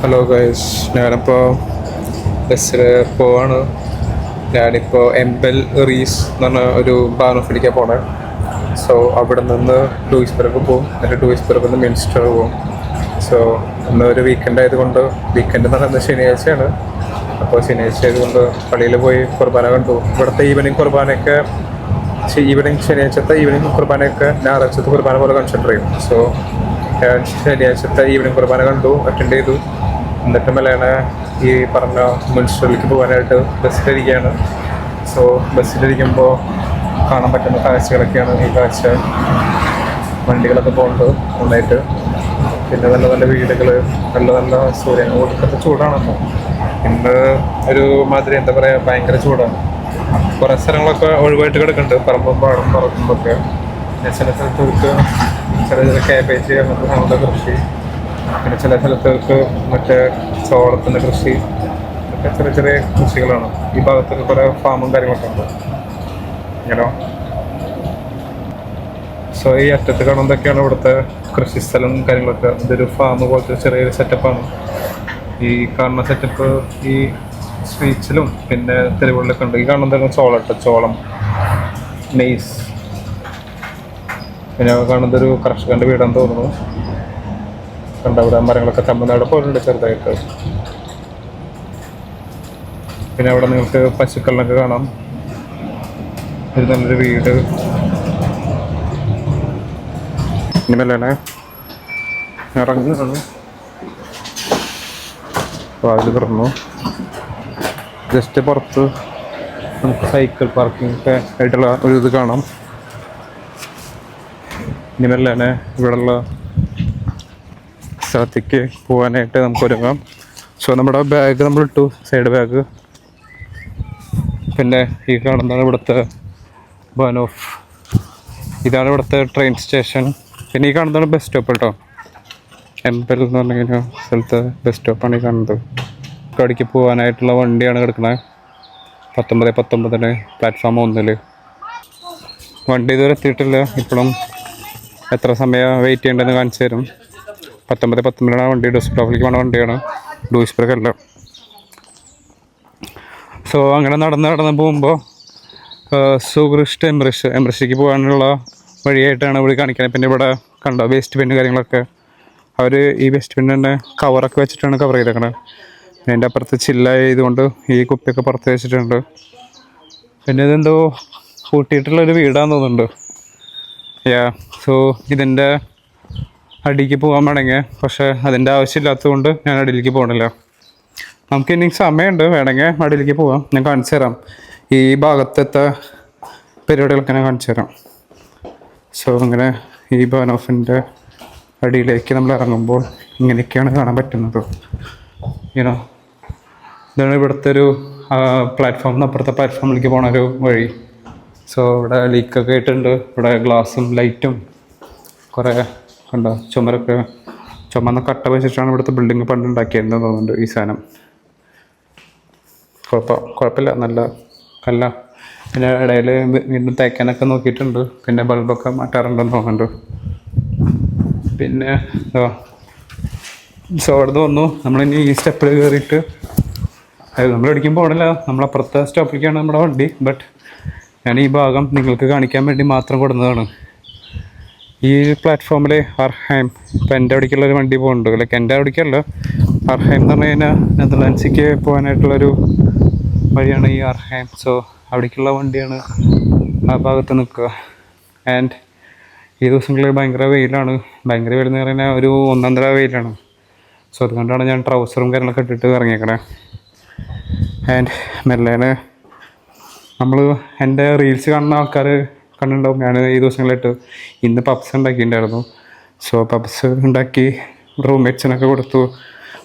Hello guys, ഞാനിപ്പോൾ ബസ്സിൽ പോവാണ്. ഞാനിപ്പോൾ എംബൽ റീസ് എന്ന് പറഞ്ഞ ഒരു ബാനോഫിലിക്കാൻ പോണേ. സോ അവിടെ നിന്ന് ഡൂയിസ്ബർഗ് പോകും, എന്നിട്ട് ഡൂയിസ്ബർഗിൽ നിന്ന് മിൻസ്റ്റർ പോകും. സോ ഇന്ന് ഒരു വീക്കെൻഡ് ആയതുകൊണ്ട്, വീക്കെൻഡ് എന്ന് പറയുന്നത് ശനിയാഴ്ചയാണ്. അപ്പോൾ ശനിയാഴ്ച ആയതുകൊണ്ട് പള്ളിയിൽ പോയി കുർബാന കണ്ടു. ഇവിടുത്തെ ഈവനിങ് കുർബാനയൊക്കെ ശനിയാഴ്ചത്തെ ഈവനിങ് കുർബാനയൊക്കെ ഞായറാഴ്ചത്തെ കുർബാന പോലെ കൺസിഡർ ചെയ്യും. സോ ഞാൻ ശനിയാഴ്ചത്തെ ഈവനിങ് കുർബാന കണ്ടു, അറ്റൻഡ് ചെയ്തു. എന്നിട്ട് മേലെയാണ് ഈ പറഞ്ഞ മുനിസിപ്പാലിറ്റിക്ക് പോകാനായിട്ട് ബസ്സിലിരിക്കുകയാണ്. സോ ബസ്സിലിരിക്കുമ്പോൾ കാണാൻ പറ്റുന്ന കാഴ്ചകളൊക്കെയാണ് ഈ കാഴ്ച. വണ്ടികളൊക്കെ പോകുന്നുണ്ട് നന്നായിട്ട്. പിന്നെ നല്ല നല്ല വീടുകൾ, നല്ല നല്ല സൂര്യൻ ഒടുക്കത്തെ ചൂടാണല്ലോ. ഇന്ന് ഒരു മാതിരി എന്താ പറയുക, ഭയങ്കര ചൂടാണ്. കുറേ സ്ഥലങ്ങളൊക്കെ ഒഴിവായിട്ട് കിടക്കുന്നുണ്ട്, പറമ്പും പാടും പറമ്പൊക്കെ. ചില സ്ഥലത്തേക്ക് ചെറിയ ചെറിയ കാബേജ് അങ്ങനത്തെ സാധനങ്ങളുടെ കൃഷി, പിന്നെ ചില സ്ഥലത്തേക്ക് മറ്റേ ചോളത്തിൻ്റെ കൃഷി, ഒക്കെ ചെറിയ ചെറിയ കൃഷികളാണ്. ഈ ഭാഗത്തൊക്കെ കുറേ ഫാമും കാര്യങ്ങളൊക്കെ ഉണ്ട് ഇങ്ങനെ. സോ ഈ അറ്റത്ത് കാണുന്നതൊക്കെയാണ് ഇവിടുത്തെ കൃഷി സ്ഥലം കാര്യങ്ങളൊക്കെ. ഇതൊരു ഫാം പോലത്തെ ചെറിയൊരു സെറ്റപ്പാണ്. ഈ കാണുന്ന സെറ്റപ്പ് ഈ സ്ട്രീറ്റ്സിലും പിന്നെ തെരുവുകളിലൊക്കെ ഉണ്ട്. ഈ കാണുന്നതൊക്കെ ചോളം, നെയ്സ്. പിന്നെ കാണുന്നതൊരു കർഷകൻ്റെ വീടാന്ന് തോന്നുന്നു. അവിടെ മരങ്ങളൊക്കെ തമിഴ്നാട് പോലുണ്ട് ചെറുതായിട്ട്. പിന്നെ അവിടെ നിങ്ങൾക്ക് പശുക്കളിലൊക്കെ കാണാം. ഒരു നല്ലൊരു വീട്. ഇനിമല്ലാണ് ഇറങ്ങുകയാണ്. വാതിൽ തുറന്നു. ജസ്റ്റ് പുറത്ത് നമുക്ക് സൈക്കിൾ പാർക്കിംഗ് ഒക്കെ ആയിട്ടുള്ള ഒരു ഇത് കാണാം. ഇനിമല്ലാണ് ഇവിടെയുള്ള സ്ഥലത്തേക്ക് പോകാനായിട്ട് നമുക്ക് ഒരുങ്ങാം. സോ നമ്മുടെ ബാഗ് നമ്മൾ ഇട്ടു, സൈഡ് ബാഗ്. പിന്നെ ഈ കാണുന്നതാണ് ഇവിടുത്തെ ബാനോഫ്. ഇതാണ് ഇവിടുത്തെ ട്രെയിൻ സ്റ്റേഷൻ. പിന്നെ ഈ കാണുന്നതാണ് ബസ് സ്റ്റോപ്പ് കേട്ടോ. എംപൽ എന്ന് പറഞ്ഞു കഴിഞ്ഞാൽ സ്ഥലത്തെ ബസ് സ്റ്റോപ്പാണ് ഈ കാണുന്നത്. കടിക്ക് പോകാനായിട്ടുള്ള വണ്ടിയാണ് കിടക്കുന്നത്. 19:19 പ്ലാറ്റ്ഫോം 1. വണ്ടി ഇതുവരെ എത്തിയിട്ടില്ല. ഇപ്പോഴും എത്ര സമയം വെയിറ്റ് ചെയ്യേണ്ടതെന്ന് കാണിച്ചു തരും. 19:19 വണ്ടി. ഡുസ്ബർഗിലേക്ക് പോണ വണ്ടിയാണ്, ഡൂയിസ്ബർഗ് അല്ല. സോ അങ്ങനെ നടന്ന് പോകുമ്പോൾ സുഗ്രിസ്റ്റ് എംബ്രിഷിലേക്ക് പോകാനുള്ള വഴിയായിട്ടാണ് ഇവിടെ കാണിക്കുന്നത്. പിന്നെ ഇവിടെ കണ്ടോ വേസ്റ്റ് ബിന്ന് കാര്യങ്ങളൊക്കെ. അവർ ഈ വേസ്റ്റ് ബിന്ന് തന്നെ കവറൊക്കെ വെച്ചിട്ടാണ് കവർ ചെയ്തേക്കണത്. പിന്നെ അതിൻ്റെ അപ്പുറത്ത് ചില്ലായതുകൊണ്ട് ഈ കുപ്പിയൊക്കെ പുറത്ത് വെച്ചിട്ടുണ്ട്. പിന്നെ ഇതെന്തോ കൂട്ടിയിട്ടുള്ളൊരു വീടാന്ന് തോന്നുന്നുണ്ട്. സോ ഇതിൻ്റെ അടിയിലേക്ക് പോകാൻ വേണമെങ്കിൽ, പക്ഷേ അതിൻ്റെ ആവശ്യമില്ലാത്തത് കൊണ്ട് ഞാൻ അടിയിലേക്ക് പോകണില്ല. നമുക്ക് ഇനി സമയമുണ്ട്, വേണമെങ്കിൽ അടിയിലേക്ക് പോകാം. ഞാൻ കാണിച്ചു തരാം. ഈ ഭാഗത്തെ പരിപാടികളൊക്കെ ഞാൻ കാണിച്ചു തരാം. സോ അങ്ങനെ ഈ ബാനോഫിൻ്റെ അടിയിലേക്ക് നമ്മൾ ഇറങ്ങുമ്പോൾ ഇങ്ങനെയൊക്കെയാണ് കാണാൻ പറ്റുന്നത്. ഇനോ ഇതാണ് ഇവിടുത്തെ ഒരു പ്ലാറ്റ്ഫോമിൽ അപ്പുറത്തെ പ്ലാറ്റ്ഫോമിലേക്ക് പോണ ഒരു വഴി. സോ ഇവിടെ ലീക്കൊക്കെ ആയിട്ടുണ്ട്. ഇവിടെ ഗ്ലാസും ലൈറ്റും കുറേ കണ്ടോ. ചുമന്ന കട്ട വെച്ചിട്ടാണ് ഇവിടുത്തെ ബിൽഡിങ് പണ്ട് ഉണ്ടാക്കിയതെന്ന് തോന്നുന്നുണ്ട് ഈ സാധനം. കുഴപ്പമില്ല, നല്ല കല്ല. പിന്നെ ഇടയിൽ വീണ്ടും തേക്കാനൊക്കെ നോക്കിയിട്ടുണ്ട്. പിന്നെ ബൾബൊക്കെ മാറ്റാറുണ്ടെന്ന് തോന്നുന്നുണ്ട്. പിന്നെ സോ അവിടെ വന്നു. നമ്മളിനി ഈ സ്റ്റെപ്പിൽ കയറിയിട്ട്, നമ്മൾ എവിടേക്കും പോകണില്ല, നമ്മളപ്പുറത്തെ സ്റ്റോപ്പിലേക്കാണ് നമ്മുടെ വണ്ടി. ബട്ട് ഞാൻ ഈ ഭാഗം നിങ്ങൾക്ക് കാണിക്കാൻ വേണ്ടി മാത്രം കൊടുന്നതാണ്. ഈ പ്ലാറ്റ്ഫോമിൽ അർഹൈം, ഇപ്പോൾ എൻ്റെ അവിടേക്കുള്ളൊരു വണ്ടി പോകുന്നുണ്ട്. ലൈക്ക് എൻ്റെ അവിടേക്കല്ല, അർഹൈം എന്ന് പറഞ്ഞു കഴിഞ്ഞാൽ നെതർലാൻഡ്സിലേക്ക് പോകാനായിട്ടുള്ളൊരു വഴിയാണ് ഈ അർഹൈം. സോ അവിടേക്കുള്ള വണ്ടിയാണ് ആ ഭാഗത്ത് നിൽക്കുക. ആൻഡ് ഈ ദിവസങ്ങളിൽ ഭയങ്കര വെയിലാണ്. ഭയങ്കര വെയിലെന്ന് പറഞ്ഞാൽ ഒരു 1.5 വെയിലാണ്. സോ അതുകൊണ്ടാണ് ഞാൻ ട്രൗസറും കാര്യങ്ങളൊക്കെ ഇട്ടിട്ട് ഇറങ്ങിയേക്കണേ. ആൻഡ് മെല്ലേനെ നമ്മൾ എൻ്റെ റീൽസ് കാണുന്ന ആൾക്കാർ കണ്ടിട്ടുണ്ടാവും. ഞാൻ ഈ ദിവസങ്ങളിലിട്ട് ഇന്ന് പപ്സ് ഉണ്ടാക്കിയിട്ടുണ്ടായിരുന്നു. സോ പപ്സ് ഉണ്ടാക്കി റൂംമേറ്റ്സിനൊക്കെ കൊടുത്തു.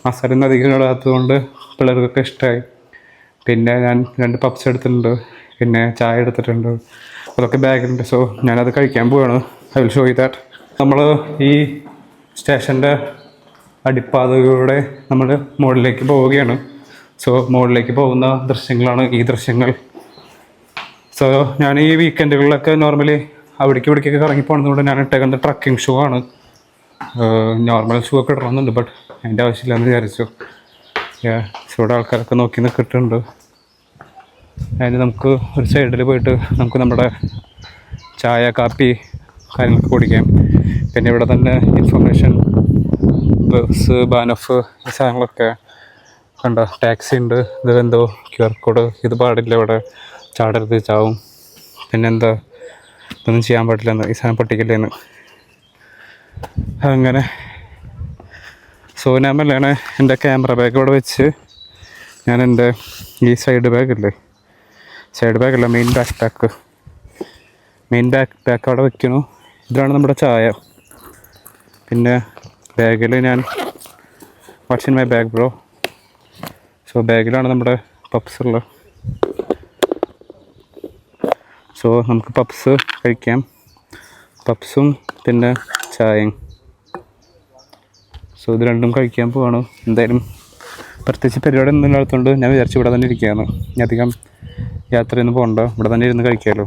മസാലയൊന്നും അധികം ഇടാത്തതുകൊണ്ട് പിള്ളേർക്കൊക്കെ ഇഷ്ടമായി. പിന്നെ ഞാൻ 2 പപ്സ് എടുത്തിട്ടുണ്ട്, പിന്നെ ചായ എടുത്തിട്ടുണ്ട്. അതൊക്കെ ബാഗിലുണ്ട്. സോ ഞാനത് കഴിക്കാൻ പോവുകയാണ്. I will show you that. നമ്മൾ ഈ സ്റ്റേഷൻ്റെ അടിപ്പാതയിലൂടെ നമ്മൾ മുകളിലേക്ക് പോവുകയാണ്. സോ മുകളിലേക്ക് പോകുന്ന ദൃശ്യങ്ങളാണ് ഈ ദൃശ്യങ്ങൾ. സോ ഞാൻ ഈ വീക്കെൻഡുകളിലൊക്കെ നോർമലി അവിടേക്ക് ഇവിടേക്കൊക്കെ ഇറങ്ങി പോകുന്നതുകൊണ്ട് ഞാൻ ഇട്ടേക്കുന്നത് ട്രക്കിംഗ് ഷൂ ആണ്. നോർമൽ ഷൂ ഒക്കെ ഇടണമെന്നുണ്ട്, ബട്ട് അതിൻ്റെ ആവശ്യമില്ലെന്ന് വിചാരിച്ചു. ഇവിടെ ആൾക്കാരൊക്കെ നോക്കി നിൽക്കിട്ടുണ്ട്. അതിന് നമുക്ക് ഒരു സൈഡിൽ പോയിട്ട് നമുക്ക് നമ്മുടെ ചായ കാപ്പി കാര്യങ്ങളൊക്കെ കുടിക്കാം. പിന്നെ ഇവിടെ തന്നെ ഇൻഫർമേഷൻ ബസ് ബാനഫ് ഈ സാധനങ്ങളൊക്കെ കണ്ട, ടാക്സി ഉണ്ട്. ഇത് എന്തോ QR കോഡ്, ഇത് പാടില്ല ഇവിടെ, ചാടരുത് ചാവും. പിന്നെന്താ ഇതൊന്നും ചെയ്യാൻ പാടില്ലെന്ന്, ഈ സാധനം പൊട്ടിക്കില്ലേന്ന്. അങ്ങനെ ഞാൻ മെല്ലാണ് എൻ്റെ ക്യാമറ ബാഗ് ഇവിടെ വെച്ച് ഞാൻ എൻ്റെ ഈ സൈഡ് ബാഗല്ല, മെയിൻ ബാക്ക് അവിടെ വെക്കണു. ഇതാണ് നമ്മുടെ ചായ. പിന്നെ ബാഗിൽ ഞാൻ what's in my bag bro. ബാഗിലാണ് നമ്മുടെ പപ്സ് ഉള്ളത്. നമുക്ക് പപ്സ് കഴിക്കാം, പപ്സും പിന്നെ ചായയും. ഇത് രണ്ടും കഴിക്കാൻ പോവാണ്. എന്തായാലും പ്രത്യേകിച്ച് പരിപാടി ഒന്നും ഇല്ലാത്തതുകൊണ്ട് ഞാൻ വിചാരിച്ചു ഇവിടെ തന്നെ ഇരിക്കുകയാണ്. അധികം യാത്രയൊന്നും പോകണ്ട, ഇവിടെ തന്നെ ഇരുന്ന് കഴിക്കാമല്ലോ.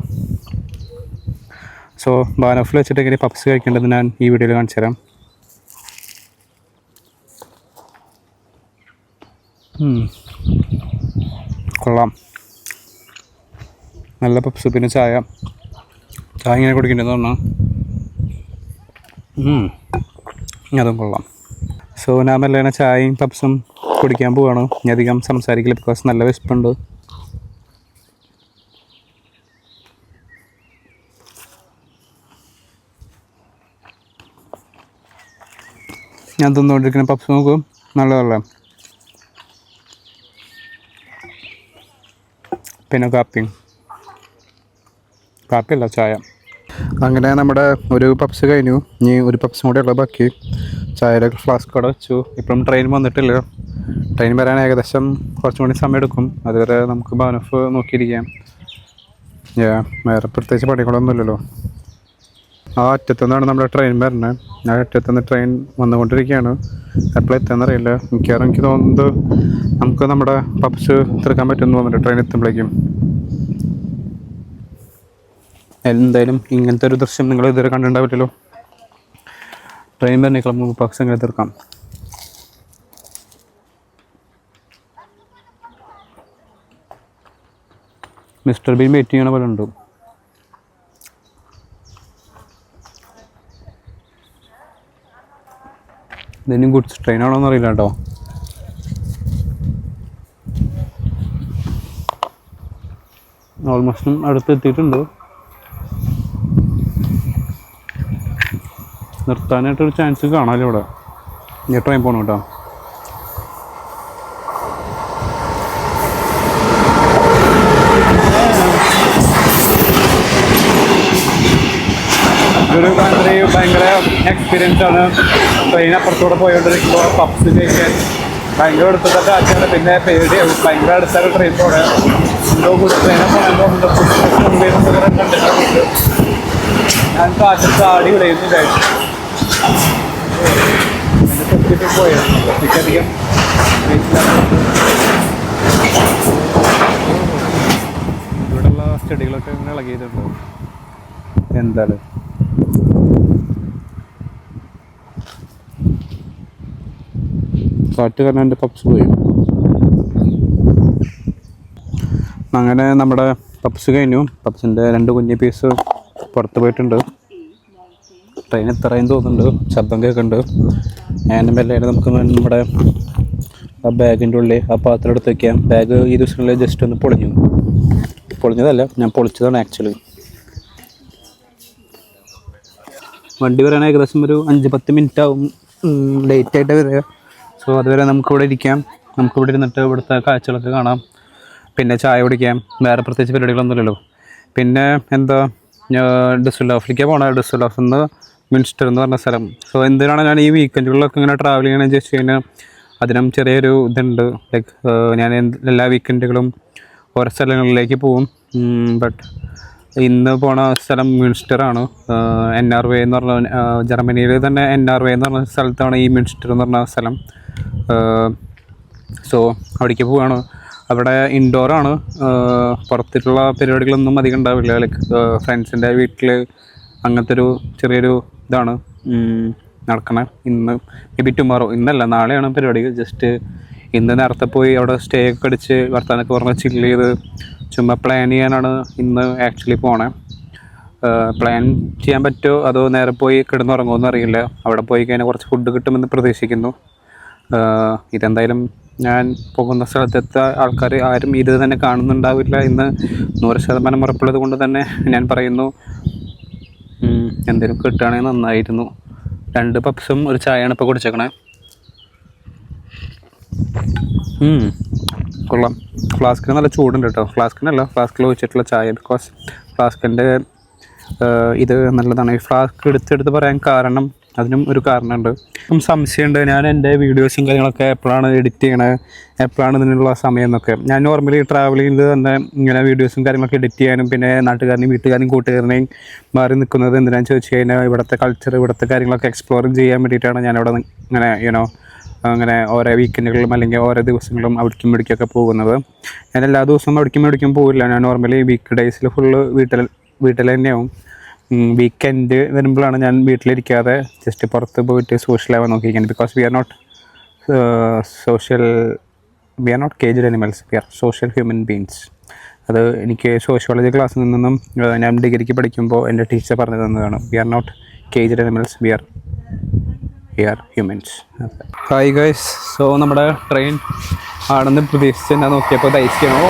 ബാനഫിൽ വെച്ചിട്ട് എങ്ങനെ പപ്സ് കഴിക്കേണ്ടത് ഞാൻ ഈ വീഡിയോയിൽ കാണിച്ചു തരാം. കൊള്ളാം, നല്ല പപ്സ്. പിന്നെ ചായ ഇങ്ങനെ കുടിക്കേണ്ടതെന്ന് പറഞ്ഞാൽ അതും കൊള്ളാം. ഞാൻ മെല്ലെ ചായയും പപ്സും കുടിക്കാൻ പോവാണ്. ഇനി അധികം സംസാരിക്കില്ല, ബിക്കോസ് നല്ല വിശപ്പുണ്ട്. ഞാൻ തിന്നുകൊണ്ടിരിക്കുന്ന പപ്സ് നോക്കും, നല്ലതല്ല. പിന്നെ കാപ്പിയല്ല ചായ. അങ്ങനെ നമ്മുടെ ഒരു പപ്സ് കഴിഞ്ഞു. ഇനി ഒരു പപ്സും കൂടെ ഉള്ള ബാക്കി. ചായയുടെ ഫ്ലാസ്ക് അവിടെ വെച്ചു. ഇപ്പം ട്രെയിൻ വന്നിട്ടില്ല. ട്രെയിൻ വരാൻ ഏകദേശം കുറച്ചും കൂടി സമയം എടുക്കും. അതുവരെ നമുക്ക് ബാനഫ് നോക്കിയിരിക്കാം. വേറെ പ്രത്യേകിച്ച് പണികളൊന്നുമില്ലല്ലോ. ആ അറ്റത്തുനിന്നാണ് നമ്മുടെ ട്രെയിൻ വരുന്നത്. ആ അറ്റത്തുനിന്ന് ട്രെയിൻ വന്നുകൊണ്ടിരിക്കുകയാണ്. എപ്പോഴും എത്തുന്നറിയില്ല. എനിക്ക് തോന്നുന്നത് നമുക്ക് നമ്മുടെ പപ്സ് തീർക്കാൻ പറ്റുമെന്ന് തോന്നുന്നുണ്ട് ട്രെയിൻ എത്തുമ്പോഴേക്കും. എന്തായാലും ഇങ്ങനത്തെ ഒരു ദൃശ്യം നിങ്ങൾ ഇതുവരെ കണ്ടിട്ടുണ്ടാവില്ലല്ലോ. ട്രെയിൻ വരുന്നേക്കാൾ നമുക്ക് പപ്സ് എങ്ങനെ തീർക്കാം. മിസ്റ്റർ ബീൻ വെയിറ്റ് ചെയ്യണ പോലെ ഉണ്ട്. ഇതിനും ഗുഡ്സ് ട്രെയിനാണോ എന്നറിയില്ല കേട്ടോ. ഓൾമോസ്റ്റും അടുത്ത് എത്തിയിട്ടുണ്ട്. നിർത്താനായിട്ടൊരു ചാൻസ് കാണാമല്ലോ ഇവിടെ. ഇനി ട്രെയിൻ പോകണം കേട്ടോ. ഇതൊരു ഭയങ്കര എക്സ്പീരിയൻസ് ആണ്. ട്രെയിൻ അപ്പുറത്തൂടെ പോയോണ്ടിരിക്കുമ്പോൾ പപ്സ് കഴിക്കാൻ ഭയങ്കര അടുത്തൊക്കെ കാറ്റാണ്. പിന്നെ പേടിയാവും, ഭയങ്കര അടുത്തൊക്കെ ട്രെയിൻ പോകാൻ. എന്തോ ട്രെയിനെ പോകുമ്പോൾ കണ്ടിട്ടുണ്ട്. ഞാൻ കാറ്റത്ത് ആടി വിളയുന്നില്ലായിരുന്നു. എന്നെ തെറ്റിട്ട് പോയായിരുന്നു. എനിക്കധികം ഇവിടെയുള്ള സ്റ്റഡികളൊക്കെ ഇങ്ങനെ ഇളകിയതുണ്ടോ എന്താണ്. കാറ്റ് കാരണം എൻ്റെ പപ്സ് പോയി. അങ്ങനെ നമ്മുടെ പപ്സ് കഴിഞ്ഞു. പപ്സിൻ്റെ 2 കുഞ്ഞ് പീസ് പുറത്ത് പോയിട്ടുണ്ട്. ട്രെയിൻ എത്രയും തോന്നുന്നുണ്ട്, ശബ്ദം കേൾക്കുന്നുണ്ട്. ഞാൻ മെല്ലെ നമുക്ക് നമ്മുടെ ആ ബാഗിൻ്റെ ഉള്ളിൽ ആ പാത്രം എടുത്ത് വയ്ക്കാം. ബാഗ് ഈ ദിവസങ്ങളിൽ ജസ്റ്റ് ഒന്ന് പൊളിഞ്ഞതല്ല, ഞാൻ പൊളിച്ചതാണ് ആക്ച്വലി. വണ്ടി വരാൻ ഏകദേശം ഒരു 5-10 മിനിറ്റ് ആവും, ലേറ്റായിട്ട് വരിക. അതുവരെ നമുക്കിവിടെ ഇരിക്കാം. നമുക്കിവിടെ ഇരുന്നിട്ട് ഇവിടുത്തെ കാഴ്ചകളൊക്കെ കാണാം. പിന്നെ ചായ കുടിക്കാം. വേറെ പ്രത്യേകിച്ച് പരിപാടികളൊന്നുമില്ലല്ലോ. പിന്നെ എന്താ, ഡുസ്സെൽഡോർഫിലേക്ക് പോകണം. ഡുസ്സെൽഡോർഫിൽ നിന്ന് മിൻസ്റ്റർ എന്ന് പറഞ്ഞ സ്ഥലം. എന്തിനാണ് ഞാൻ ഈ വീക്കെൻഡുകളിലൊക്കെ ഇങ്ങനെ ട്രാവൽ ചെയ്യണമെന്ന് ചോദിച്ചു കഴിഞ്ഞാൽ അതിനും ചെറിയൊരു ഇതുണ്ട്. ലൈക്ക് ഞാൻ എല്ലാ വീക്കെൻഡുകളും ഓരോ സ്ഥലങ്ങളിലേക്ക് പോവും. ബട്ട് ഇന്ന് പോണ സ്ഥലം മിൻസ്റ്ററാണ്. NRW എന്ന് പറഞ്ഞ ജർമ്മനിയിൽ തന്നെ NRW എന്ന് പറഞ്ഞ സ്ഥലത്താണ് ഈ മിൻസ്റ്റർ എന്ന് പറഞ്ഞ സ്ഥലം. അവിടേക്ക് പോവാണ്. അവിടെ ഇൻഡോറാണ്. പുറത്തിട്ടുള്ള പരിപാടികളൊന്നും അധികം ഉണ്ടാവില്ല. ലൈക്ക് ഫ്രണ്ട്സിൻ്റെ വീട്ടിൽ അങ്ങനത്തെ ഒരു ചെറിയൊരു ഇതാണ്. നടക്കണം. ഇന്ന് മേ ബി ടുമോറോ, ഇന്നല്ല നാളെയാണ് പരിപാടി. ജസ്റ്റ് ഇന്ന് നേരത്തെ പോയി അവിടെ സ്റ്റേ ഒക്കെ അടിച്ച് വർത്താനൊക്കെ പറഞ്ഞ് ചില്ല് ചെയ്ത് ചുമ്മാ പ്ലാൻ ചെയ്യാനാണ് ഇന്ന് ആക്ച്വലി പോണേ. പ്ലാൻ ചെയ്യാൻ പറ്റുമോ അതോ നേരെ പോയി കിടന്നുറങ്ങുമോ എന്ന് അറിയില്ല. അവിടെ പോയി കഴിഞ്ഞാൽ കുറച്ച് ഫുഡ് കിട്ടുമെന്ന് പ്രതീക്ഷിക്കുന്നു. ഇതെന്തായാലും ഞാൻ പോകുന്ന സ്ഥലത്തെ ആൾക്കാർ ആരും ഇത് തന്നെ കാണുന്നുണ്ടാവില്ല എന്ന് 100% ഉറപ്പുള്ളത് കൊണ്ട് തന്നെ ഞാൻ പറയുന്നു, എന്തെങ്കിലും കിട്ടുകയാണെങ്കിൽ നന്നായിരുന്നു. 2 പപ്സും ഒരു ചായയാണ് ഇപ്പോൾ കുടിച്ചേക്കണേ. കൊള്ളാം. ഫ്ലാസ്കിന് നല്ല ചൂടുണ്ട് കേട്ടോ. ഫ്ലാസ്കിൽ ഒഴിച്ചിട്ടുള്ള ചായ. ബിക്കോസ് ഫ്ലാസ്കിൻ്റെ ഇത് നല്ലതാണ്. ഈ ഫ്ലാസ്ക് എടുത്തെടുത്ത് പറയാൻ കാരണം അതിനും ഒരു കാരണമുണ്ട്. സംശയമുണ്ട് ഞാൻ എൻ്റെ വീഡിയോസും കാര്യങ്ങളൊക്കെ എപ്പോഴാണ് എഡിറ്റ് ചെയ്യണത്, എപ്പോഴാണ് ഇതിനുള്ള സമയം എന്നൊക്കെ. ഞാൻ നോർമലി ട്രാവൽ ചെയ്യുന്നത് തന്നെ ഇങ്ങനെ വീഡിയോസും കാര്യങ്ങളൊക്കെ എഡിറ്റ് ചെയ്യാനും പിന്നെ നാട്ടുകാരനെയും വീട്ടുകാരെയും കൂട്ടുകാരനെയും മാറി നിൽക്കുന്നത് എന്തിനാണെന്ന് ചോദിച്ചു കഴിഞ്ഞാൽ ഇവിടുത്തെ കൾച്ചർ, ഇവിടുത്തെ കാര്യങ്ങളൊക്കെ എക്സ്പ്ലോർ ചെയ്യാൻ വേണ്ടിയിട്ടാണ് ഞാനവിടെ ഇങ്ങനെ അങ്ങനെ ഓരോ വീക്കെൻഡുകളിലും അല്ലെങ്കിൽ ഓരോ ദിവസങ്ങളും അവിടേക്കും ഇവിടേക്കൊക്കെ പോകുന്നത്. ഞാൻ എല്ലാ ദിവസവും അവിടേക്കും പോകില്ല. ഞാൻ നോർമലി വീക്ക് ഡേയ്സിൽ ഫുള്ള് വീട്ടിൽ തന്നെയാവും. വീക്കെൻഡ് വരുമ്പോഴാണ് ഞാൻ വീട്ടിലിരിക്കാതെ ജസ്റ്റ് പുറത്ത് പോയിട്ട് സോഷ്യലാവാൻ നോക്കിയിരിക്കുന്നത്. Because we are not caged animals, we are social human beings. അത് എനിക്ക് സോഷ്യോളജി ക്ലാസ്സിൽ നിന്നും ഞാൻ ഡിഗ്രിക്ക് പഠിക്കുമ്പോൾ എൻ്റെ ടീച്ചർ പറഞ്ഞു തന്നതാണ്. We are not caged animals, we are humans. Hi guys. So നമ്മുടെ ട്രെയിൻ ആണെന്ന് പ്രതീക്ഷിച്ച് ഞാൻ നോക്കിയപ്പോൾ ദൈസ്യമാണോ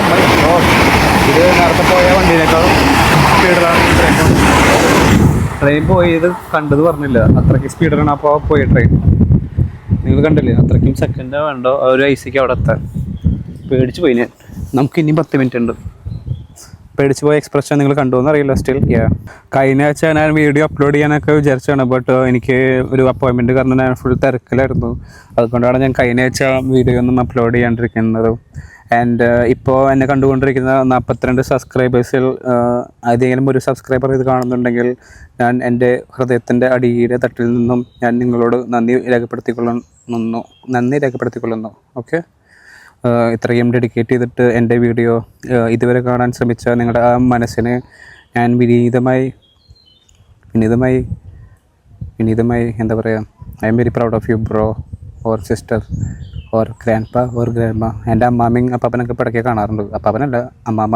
ഇത് നേരത്തെ പോയ വണ്ടീനേക്കാളും സ്പീഡിലാണ് ട്രെയിൻ പോയത്. കണ്ടത് പറഞ്ഞില്ല, അത്രയ്ക്ക് സ്പീഡിലാണ് അപ്പോൾ പോയ ട്രെയിൻ. നിങ്ങൾ കണ്ടില്ലേ, അത്രയ്ക്കും സെക്കൻഡ് വേണ്ടോ ഒരു ഐസിക്ക് അവിടെ എത്താൻ. പേടിച്ച് പോയി ഞാൻ. നമുക്ക് ഇനിയും 10 മിനിറ്റ് ഉണ്ട്. പേടിച്ച് പോയ എക്സ്പ്രഷൻ നിങ്ങൾ കണ്ടുവെന്ന് അറിയില്ല. സ്റ്റിൽ കഴിഞ്ഞ ആഴ്ച ഞാൻ വീഡിയോ അപ്ലോഡ് ചെയ്യാനൊക്കെ വിചാരിച്ചാണ്. ബട്ട് എനിക്ക് ഒരു അപ്പോയിൻമെൻറ്റ് കാരണം ഞാൻ ഫുൾ തിരക്കിലായിരുന്നു. അതുകൊണ്ടാണ് ഞാൻ കഴിഞ്ഞ ആഴ്ച വീഡിയോ ഒന്നും അപ്ലോഡ് ചെയ്യാണ്ടിരിക്കുന്നത്. ആൻഡ് ഇപ്പോൾ എന്നെ കണ്ടുകൊണ്ടിരിക്കുന്ന 42 സബ്സ്ക്രൈബേഴ്സിൽ ഏതെങ്കിലും ഒരു സബ്സ്ക്രൈബർ ഇത് കാണുന്നുണ്ടെങ്കിൽ ഞാൻ എൻ്റെ ഹൃദയത്തിൻ്റെ അടിയുടെ തട്ടിൽ നിന്നും ഞാൻ നിങ്ങളോട് നന്ദി രേഖപ്പെടുത്തിക്കൊള്ളുന്നു. ഓക്കെ, ഇത്രയും ഡെഡിക്കേറ്റ് ചെയ്തിട്ട് എൻ്റെ വീഡിയോ ഇതുവരെ കാണാൻ ശ്രമിച്ച നിങ്ങളുടെ ആ മനസ്സിന് ഞാൻ വിനീതമായി എന്താ പറയുക, I am very proud of you bro or sister or grand പാ ഓർ ഗ്രാൻഡ് മാ. എൻ്റെ അമ്മാമ്മയും അപ്പാപ്പനൊക്കെ ഇടയ്ക്ക് കാണാറുണ്ട്. അപ്പാപ്പനല്ല, അമ്മാമ്മ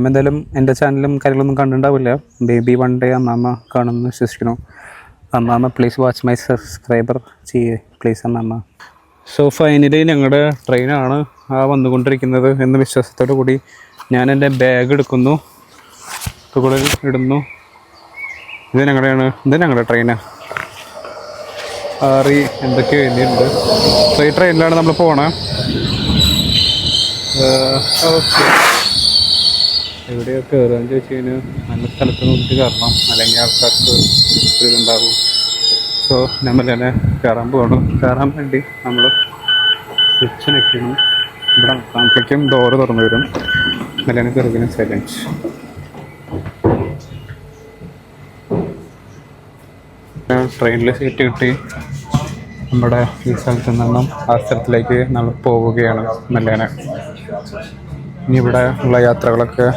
എന്തായാലും എൻ്റെ ചാനലും കാര്യങ്ങളൊന്നും കണ്ടിട്ടുണ്ടാവില്ല. ബേബി വൺ ഡേ അമ്മാമ്മ കാണുമെന്ന് വിശ്വസിക്കുന്നു. അമ്മാമ്മ പ്ലീസ് വാച്ച് മൈ സബ്സ്ക്രൈബർ ചെയ്യേ പ്ലീസ് അമ്മാമ്മ. സോ ഫൈനലി ഞങ്ങളുടെ ട്രെയിനാണ് വന്നുകൊണ്ടിരിക്കുന്നത് എന്ന വിശ്വാസത്തോടു കൂടി ഞാൻ എൻ്റെ ബാഗ് എടുക്കുന്നു, തുകളിൽ ഇടുന്നു. ഇത് ഞങ്ങളുടെ ട്രെയിനാണ്. എന്തൊക്കെയോ എഴുതിയിട്ടുണ്ട്. സോ ഈ ട്രെയിനിലാണ് നമ്മൾ പോണേ. ഓക്കെ, എവിടെയൊക്കെ കയറുകയെന്ന് ചോദിച്ചു കഴിഞ്ഞാൽ നല്ല സ്ഥലത്ത് നോക്കിയിട്ട് കയറണം, അല്ലെങ്കിൽ ആൾക്കാർക്ക് ഇതുണ്ടാകും. സോ നമ്മൾ തന്നെ കയറാൻ വേണ്ടി നമ്മൾ സ്വിച്ച് നിൽക്കണം. ഇവിടെ താമസിക്കും ഡോറ് തുറന്നു വരും. മെല്ലെ കയറുകയും സൈലൻസ്. ട്രെയിനിൽ സീറ്റ് കിട്ടി. നമ്മുടെ ഈ സ്ഥലത്ത് നിന്നും ആ സ്ഥലത്തിലേക്ക് നമ്മൾ പോവുകയാണ് മെല്ലെ. ഇനി ഇവിടെ ഉള്ള യാത്രകളൊക്കെ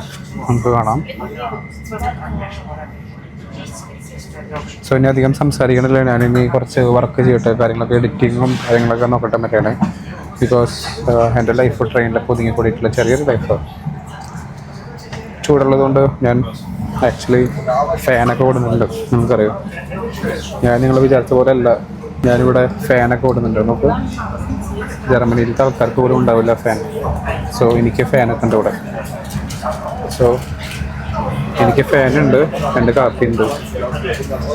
നമുക്ക് കാണാം. സോ ഇനി അധികം സംസാരിക്കണില്ല. ഞാനിനി കുറച്ച് വർക്ക് ചെയ്യട്ടെ, കാര്യങ്ങളൊക്കെ എഡിറ്റിങ്ങും കാര്യങ്ങളൊക്കെ നോക്കട്ടെ മറ്റേ. ബിക്കോസ് എൻ്റെ ലൈഫ് ട്രെയിനിൽ പൊതുങ്ങി കൂടിയിട്ടുള്ള ചെറിയൊരു ലൈഫ്. ചൂടുള്ളത് കൊണ്ട് ഞാൻ ആക്ച്വലി ഫാനൊക്കെ ഓടുന്നുണ്ട്. നമുക്കറിയാം, ഞാൻ നിങ്ങൾ വിചാരിച്ച പോലെ അല്ല, ഞാനിവിടെ ഫാനൊക്കെ ഓടുന്നുണ്ട്. നമുക്ക് ജർമ്മനിയിലത്തെ ആൾക്കാർക്ക് പോലും ഉണ്ടാവില്ല ഫാൻ. സോ എനിക്ക് ഫാനൊക്കെ ഉണ്ട് ഇവിടെ. സോ എനിക്ക് ഫാനുണ്ട്, എൻ്റെ കാപ്പിയുണ്ട്.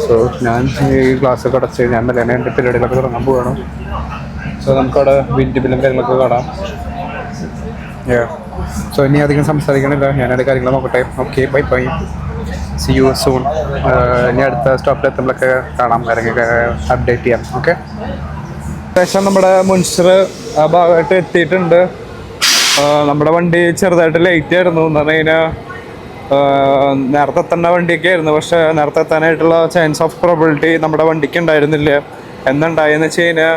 സോ ഞാൻ ഈ ഗ്ലാസ്സൊക്കെ അടച്ച് ഞാൻ മെല്ലെ എൻ്റെ പരിപാടികളൊക്കെ തുടങ്ങാൻ പോവുകയാണ്. സോ നമുക്കവിടെ വിൻഡ് ബില്ലും കാര്യങ്ങളൊക്കെ കാണാം. സോ ഇനി അധികം സംസാരിക്കണില്ല, ഞാനതിൻ്റെ കാര്യങ്ങൾ നോക്കട്ടെ. Okay, bye, see you soon. ഇനി അടുത്ത സ്റ്റോപ്പിൽ എത്തുമ്പോഴൊക്കെ കാണാം, കാര്യങ്ങളൊക്കെ അപ്ഡേറ്റ് ചെയ്യാം. ഓക്കെ, ഏകദേശം നമ്മുടെ മുൻസിർ ആ ഭാഗമായിട്ട് എത്തിയിട്ടുണ്ട്. നമ്മുടെ വണ്ടി ചെറുതായിട്ട് ലേറ്റ് ആയിരുന്നു. എന്ന് പറഞ്ഞു കഴിഞ്ഞാൽ നേരത്തെ എത്തേണ്ട വണ്ടിയൊക്കെ ആയിരുന്നു, പക്ഷേ നേരത്തെ എത്താനായിട്ടുള്ള ചാൻസ് ഓഫ് പ്രോബിലിറ്റി നമ്മുടെ വണ്ടിക്ക് ഉണ്ടായിരുന്നില്ല. എന്നുണ്ടായെന്ന് വെച്ച് കഴിഞ്ഞാൽ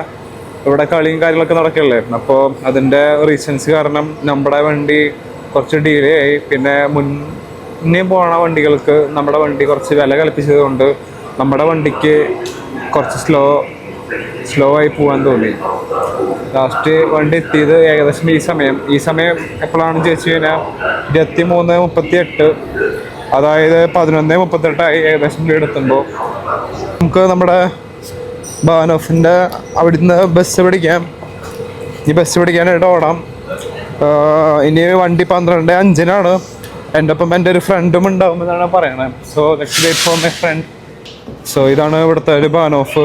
ഇവിടെ കളിയും കാര്യങ്ങളൊക്കെ നടക്കില്ലേ, അപ്പോൾ അതിൻ്റെ റീസൺസ് കാരണം നമ്മുടെ വണ്ടി കുറച്ച് ഡിലേ ആയി. പിന്നെ മുന്നേ പോണ വണ്ടികൾക്ക് നമ്മുടെ വണ്ടി കുറച്ച് വില കൽപ്പിച്ചത് കൊണ്ട് നമ്മുടെ വണ്ടിക്ക് കുറച്ച് സ്ലോ ആയി പോകാൻ തോന്നി. ലാസ്റ്റ് വണ്ടി എത്തിയത് ഏകദേശം ഈ സമയം എപ്പോഴാണെന്ന് ചോദിച്ചു കഴിഞ്ഞാൽ 23:38, അതായത് 11:38 ഏകദേശം വീടെത്തുമ്പോൾ. നമുക്ക് നമ്മുടെ ബാനോഫിൻ്റെ അവിടുന്ന് ബസ് പിടിക്കാം. ഈ ബസ് പിടിക്കാനായിട്ട് ഓടാം. ഇനി വണ്ടി 12:05 എൻ്റെ ഒപ്പം എൻ്റെ ഒരു ഫ്രണ്ടും ഉണ്ടാവുമെന്നാണ് പറയണത്. So let's wait for my friend. So ഇതാണ് ഇവിടുത്തെ ഒരു ബാനോഫ്,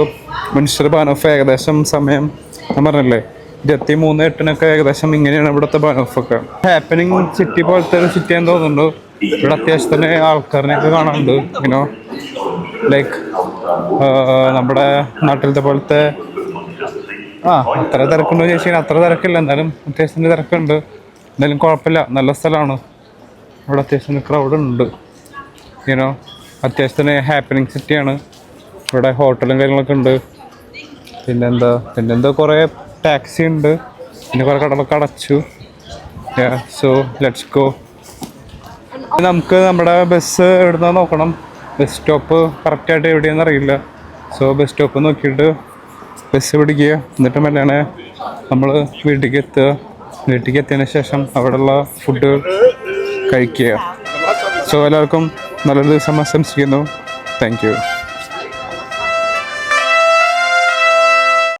മുൻഷിർ ബാനോഫ്. ഏകദേശം സമയം ഞാൻ പറഞ്ഞല്ലേ 23:08 ഏകദേശം ഇങ്ങനെയാണ് ഇവിടുത്തെ ബാനോഫൊക്കെ. ഹാപ്പനിങ് സിറ്റി പോലത്തെ ഒരു സിറ്റി എന്ന് തോന്നുന്നുണ്ട്. ഇവിടെ അത്യാവശ്യത്തിന് ആൾക്കാരിനെയൊക്കെ കാണാനുണ്ട്. ഇനോ ലൈക്ക് നമ്മുടെ നാട്ടിലത്തെ പോലത്തെ അത്ര തിരക്കുണ്ടോ ചോദിച്ചു കഴിഞ്ഞാൽ അത്ര തിരക്കില്ല, എന്നാലും അത്യാവശ്യത്തിന് തിരക്കുണ്ട്. എന്തായാലും കുഴപ്പമില്ല, നല്ല സ്ഥലമാണ്. ഇവിടെ അത്യാവശ്യത്തിന് ക്രൗഡ് ഉണ്ട്. ഇനോ അത്യാവശ്യത്തിന് ഹാപ്പനിങ് സിറ്റിയാണ്. ഇവിടെ ഹോട്ടലും കാര്യങ്ങളൊക്കെ ഉണ്ട്. പിന്നെന്താ കുറേ ടാക്സി ഉണ്ട്. പിന്നെ കുറേ കടകളൊക്കെ അടച്ചു. So let's go. നമുക്ക് നമ്മുടെ ബസ് എവിടുന്ന നോക്കണം. ബസ് സ്റ്റോപ്പ് കറക്റ്റായിട്ട് എവിടെയാണെന്ന് അറിയില്ല. സോ ബസ് സ്റ്റോപ്പ് നോക്കിയിട്ട് ബസ് പിടിക്കുക. എന്നിട്ട് മെല്ലാണ് നമ്മൾ വീട്ടിലേക്ക് എത്തുക. വീട്ടിലേക്ക് എത്തിയതിന് ശേഷം അവിടെയുള്ള ഫുഡ് കഴിക്കുക. സോ എല്ലാവർക്കും നല്ലൊരു ദിവസം ആശംസിക്കുന്നു. Thank you.